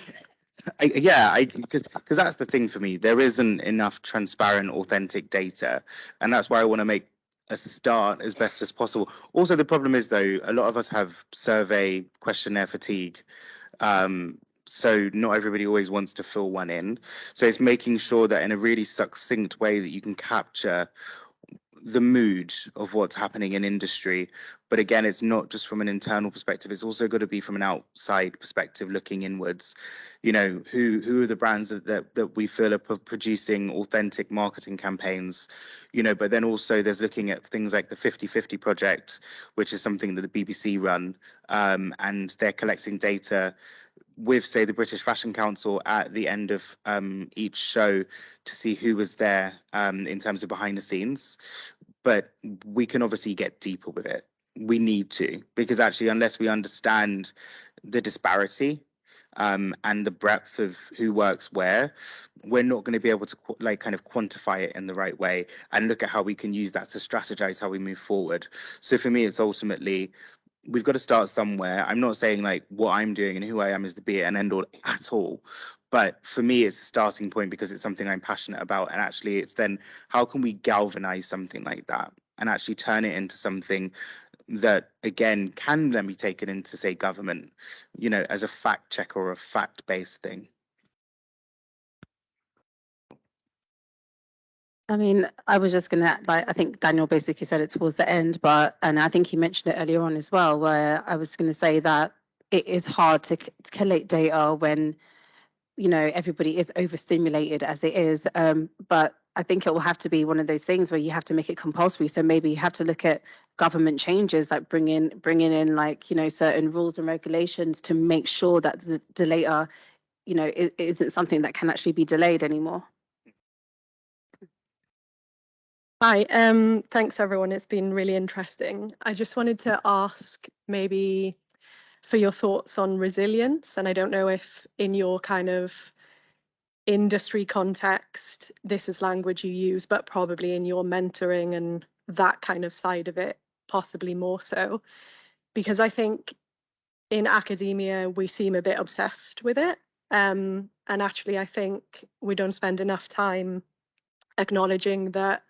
Because that's the thing for me. There isn't enough transparent, authentic data, and that's why I want to make a start as best as possible. Also, the problem is though, a lot of us have survey questionnaire fatigue. So not everybody always wants to fill one in. So it's making sure that in a really succinct way that you can capture the mood of what's happening in industry. But again, it's not just from an internal perspective, it's also got to be from an outside perspective, looking inwards. You know, who are the brands that we feel are producing authentic marketing campaigns, you know. But then also there's looking at things like the 50/50 project, which is something that the BBC run, and they're collecting data with, say, the British Fashion Council at the end of each show to see who was there in terms of behind the scenes. But we can obviously get deeper with it. We need to, because actually, unless we understand the disparity and the breadth of who works where, we're not going to be able to like kind of quantify it in the right way and look at how we can use that to strategize how we move forward. So for me, it's ultimately, we've got to start somewhere. I'm not saying like what I'm doing and who I am is the be it and end all at all. But for me, it's a starting point because it's something I'm passionate about. And actually, it's then how can we galvanize something like that and actually turn it into something that, again, can then be taken into, say, government, you know, as a fact check or a fact-based thing. I mean, I was just gonna like, I think Daniel basically said it towards the end, and I think he mentioned it earlier on as well, where I was gonna say that it is hard to collate data when, you know, everybody is overstimulated as it is. But I think it will have to be one of those things where you have to make it compulsory. So maybe you have to look at government changes, like bringing in like, you know, certain rules and regulations to make sure that the data, you know, it isn't something that can actually be delayed anymore. Hi, thanks everyone. It's been really interesting. I just wanted to ask maybe for your thoughts on resilience. And I don't know if in your kind of industry context, this is language you use, but probably in your mentoring and that kind of side of it, possibly more so. Because I think in academia, we seem a bit obsessed with it. And actually, I think we don't spend enough time acknowledging that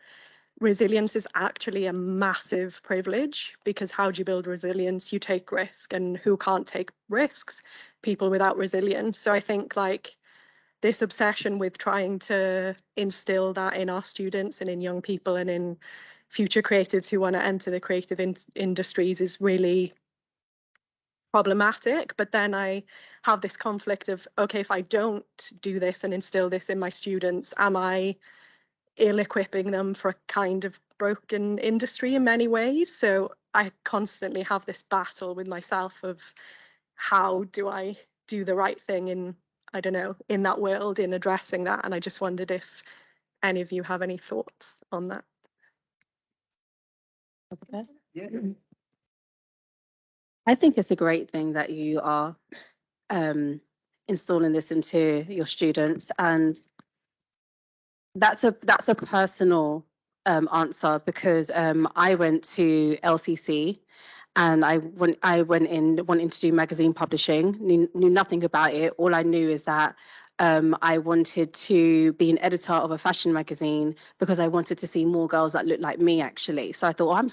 resilience is actually a massive privilege, because how do you build resilience? You take risk, and who can't take risks? People without resilience. So I think like this obsession with trying to instill that in our students and in young people and in future creatives who want to enter the creative industries is really problematic. But then I have this conflict of, okay, if I don't do this and instill this in my students, am I ill-equipping them for a kind of broken industry in many ways. So I constantly have this battle with myself of how do I do the right thing in, I don't know, in that world, in addressing that. And I just wondered if any of you have any thoughts on that. I think it's a great thing that you are installing this into your students, and that's a personal answer, because I went to LCC and I went in wanting to do magazine publishing, knew nothing about it. All I knew is that I wanted to be an editor of a fashion magazine because I wanted to see more girls that looked like me, actually. So I thought, I'm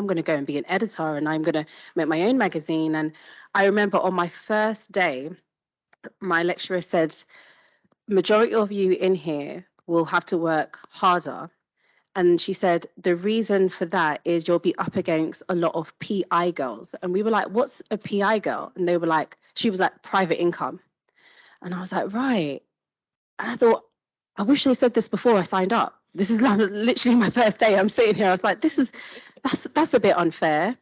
going to go and be an editor, and I'm going to make my own magazine. And I remember on my first day, my lecturer said, majority of you in here will have to work harder. And she said, the reason for that is you'll be up against a lot of PI girls. And we were like, what's a PI girl? And they were like, she was like, private income. And I was like, right. And I thought, I wish they said this before I signed up. This is literally my first day. I'm sitting here. I was like, that's a bit unfair.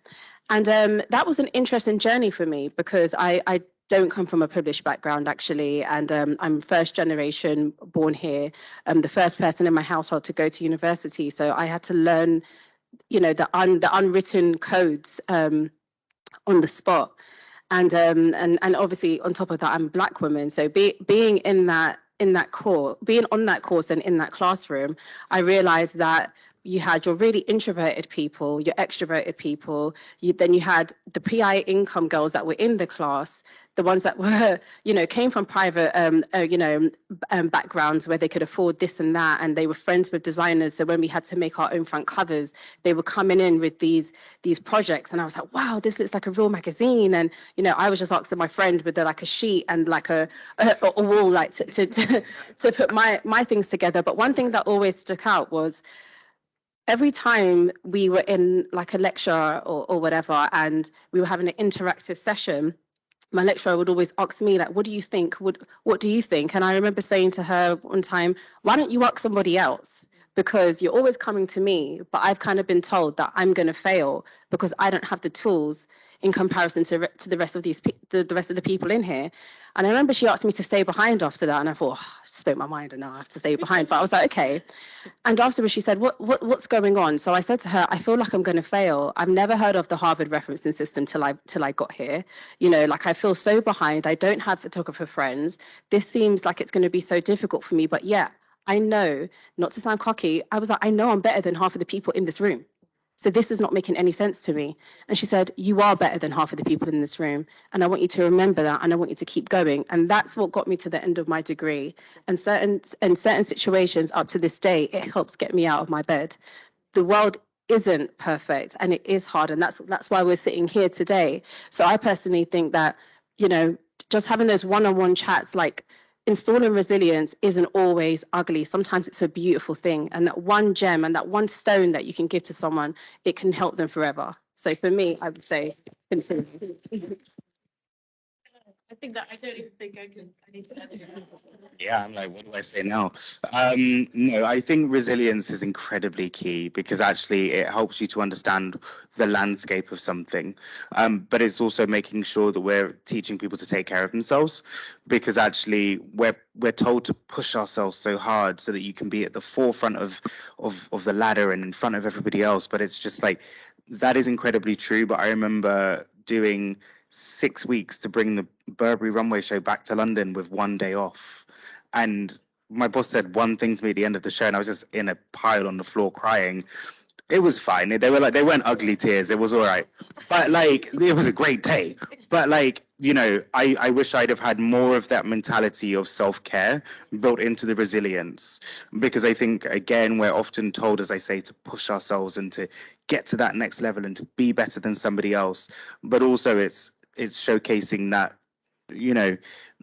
And that was an interesting journey for me, because I don't come from a privileged background, actually, and I'm first generation born here. I'm the first person in my household to go to university, so I had to learn, the unwritten codes on the spot. And obviously on top of that, I'm a Black woman, so being on that course and in that classroom, I realized that you had your really introverted people, your extroverted people, then you had the PI income girls that were in the class, the ones that were, came from private, backgrounds where they could afford this and that, and they were friends with designers. So when we had to make our own front covers, they were coming in with these projects, and I was like, wow, this looks like a real magazine. And I was just asking my friend with like a sheet and like a wall, like to put my things together. But one thing that always stuck out was, every time we were in like a lecture or whatever, and we were having an interactive session, my lecturer would always ask me, like, what do you think? What do you think? And I remember saying to her one time, why don't you ask somebody else? Because you're always coming to me, but I've kind of been told that I'm going to fail because I don't have the tools in comparison to the rest of the rest of the people in here. And I remember she asked me to stay behind after that, and I thought, I spoke my mind and now I have to stay behind. But I was like, okay. And afterwards she said, what's going on? So I said to her, I feel like I'm going to fail. I've never heard of the Harvard referencing system till I got here. Like, I feel so behind. I don't have photographer friends. This seems like it's going to be so difficult for me. But yeah, I know, not to sound cocky, I was like, I know I'm better than half of the people in this room. So this is not making any sense to me. And she said, you are better than half of the people in this room. And I want you to remember that, and I want you to keep going. And that's what got me to the end of my degree. And certain situations up to this day, it helps get me out of my bed. The world isn't perfect, and it is hard. And that's why we're sitting here today. So I personally think that, just having those one-on-one chats, like, installing resilience isn't always ugly. Sometimes it's a beautiful thing, and that one gem and that one stone that you can give to someone, it can help them forever. So for me, I would say continue. I think that I don't even think I need to edit it. Yeah, I'm like, what do I say now? No, I think resilience is incredibly key, because actually it helps you to understand the landscape of something. But it's also making sure that we're teaching people to take care of themselves, because actually we're told to push ourselves so hard so that you can be at the forefront of the ladder and in front of everybody else. But it's just like, that is incredibly true. But I remember doing 6 weeks to bring the Burberry runway show back to London with one day off. And my boss said one thing to me at the end of the show, and I was just in a pile on the floor crying. It was fine. They weren't ugly tears. It was all right. But like, it was a great day. But like, I wish I'd have had more of that mentality of self-care built into the resilience, because I think, again, we're often told, as I say, to push ourselves and to get to that next level and to be better than somebody else. But also it's showcasing that,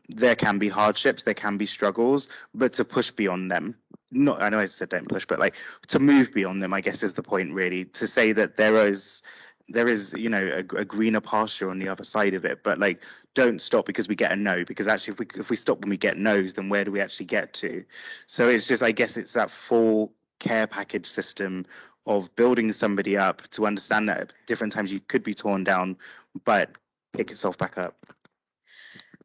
there can be hardships, there can be struggles, but to push beyond them. Not, I know I said don't push, but like, to move beyond them, I guess, is the point, really. To say that there is a greener pasture on the other side of it, but like, don't stop because we get a no, because actually if we stop when we get no's, then where do we actually get to? So it's just, I guess it's that full care package system of building somebody up, to understand that at different times you could be torn down, but pick yourself back up.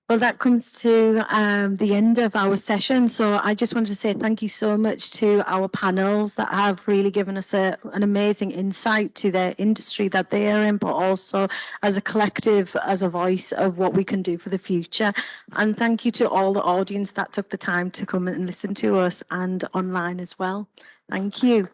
Well, that comes to the end of our session. So I just want to say thank you so much to our panels that have really given us an amazing insight to their industry that they are in, but also as a collective, as a voice of what we can do for the future. And thank you to all the audience that took the time to come and listen to us, and online as well. Thank you.